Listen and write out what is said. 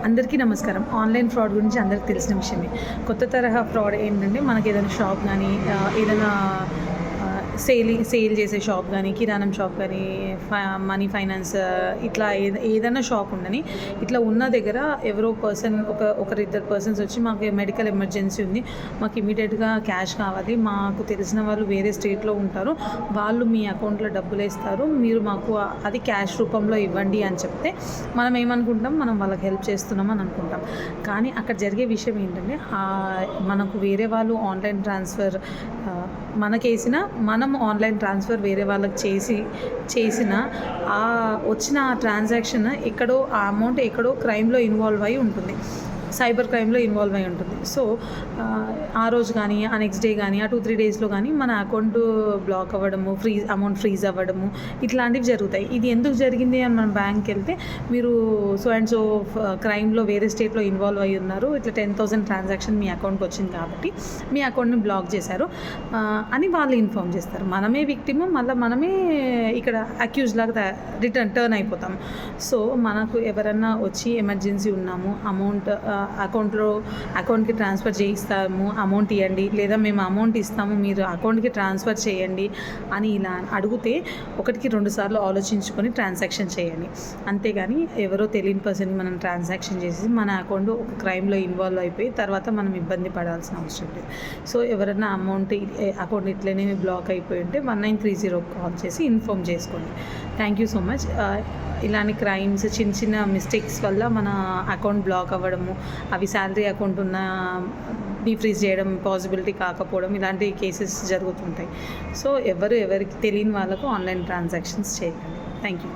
అందరికీ నమస్కారం. Online fraud గురించి అందరికి తెలిసిన విషయమే. కొత్త తరహా ఫ్రాడ్ ఏంటంటే మనకి ఏదైనా షాప్ కానీ ఏదైనా సేల్ చేసే షాప్ కానీ, కిరాణం షాప్ కానీ, మనీ ఫైనాన్స్ ఇట్లా ఏదైనా షాప్ ఉండని, ఇట్లా ఉన్న దగ్గర ఎవరో పర్సన్ ఒకరిద్దరు పర్సన్స్ వచ్చి మాకు మెడికల్ ఎమర్జెన్సీ ఉంది, మాకు ఇమీడియట్గా క్యాష్ కావాలి, మాకు తెలిసిన వాళ్ళు వేరే స్టేట్లో ఉంటారు, వాళ్ళు మీ అకౌంట్లో డబ్బులు వేస్తారు, మీరు మాకు అది క్యాష్ రూపంలో ఇవ్వండి అని చెప్తే మనం ఏమనుకుంటాం, మనం వాళ్ళకి హెల్ప్ చేస్తున్నాం అని అనుకుంటాం. కానీ అక్కడ జరిగే విషయం ఏంటంటే మనకు వేరే వాళ్ళు ఆన్లైన్ ట్రాన్స్ఫర్ మనకేసిన మనం ఆన్లైన్ ట్రాన్స్ఫర్ వేరే వాళ్ళకి చేసిన వచ్చిన ఆ ట్రాన్సాక్షన్ ఎక్కడో ఆ అమౌంట్ ఎక్కడో క్రైమ్లో ఇన్వాల్వ్ అయి ఉంటుంది, సైబర్ క్రైమ్లో ఇన్వాల్వ్ అయి ఉంటుంది. సో ఆ రోజు కానీ ఆ నెక్స్ట్ డే కానీ ఆ 2-3 డేస్లో కానీ మన అకౌంట్ బ్లాక్ అవ్వడము, అమౌంట్ ఫ్రీజ్ అవ్వడము ఇట్లాంటివి జరుగుతాయి. ఇది ఎందుకు జరిగింది అని మనం బ్యాంక్కి వెళ్తే, మీరు సో అండ్ సో క్రైమ్లో వేరే స్టేట్లో ఇన్వాల్వ్ అయ్యి ఉన్నారు, ఇట్లా 10,000 ట్రాన్సాక్షన్ మీ అకౌంట్కి వచ్చింది కాబట్టి మీ అకౌంట్ని బ్లాక్ చేశారు అని వాళ్ళు ఇన్ఫామ్ చేస్తారు. మనమే విక్టిమ్, మళ్ళీ మనమే ఇక్కడ అక్యూజ్ లాగా టర్న్ అయిపోతాం. సో మనకు ఎవరన్నా వచ్చి ఎమర్జెన్సీ ఉన్నాము, అమౌంట్ అకౌంట్కి ట్రాన్స్ఫర్ చేయిస్తాము, అమౌంట్ ఇవ్వండి, లేదా మేము అమౌంట్ ఇస్తాము మీరు అకౌంట్కి ట్రాన్స్ఫర్ చేయండి అని ఇలా అడిగితే 1-2 సార్లు ఆలోచించుకొని ట్రాన్సాక్షన్ చేయండి. అంతేగాని ఎవరో తెలియని పర్సన్కి మనం ట్రాన్సాక్షన్ చేసి మన అకౌంట్ ఒక క్రైమ్లో ఇన్వాల్వ్ అయిపోయి తర్వాత మనం ఇబ్బంది పడాల్సిన అవసరం లేదు. సో ఎవరైనా అకౌంట్ ఇట్లనే బ్లాక్ అయిపోయి ఉంటే 1930 కాల్ చేసి ఇన్ఫామ్ చేసుకోండి. Thank you so much. ఇలాంటి క్రైమ్స్ చిన్న మిస్టేక్స్ వల్ల మన అకౌంట్ బ్లాక్ అవ్వడము, అవి శాలరీ అకౌంట్ ఉన్న డీఫ్రీజ్ చేయడం పాసిబిలిటీ కాకపోవడం, ఇలాంటి కేసెస్ జరుగుతుంటాయి. సో ఎవరికి తెలియని వాళ్ళకు ఆన్లైన్ ట్రాన్సాక్షన్స్ చేయకండి. Thank you.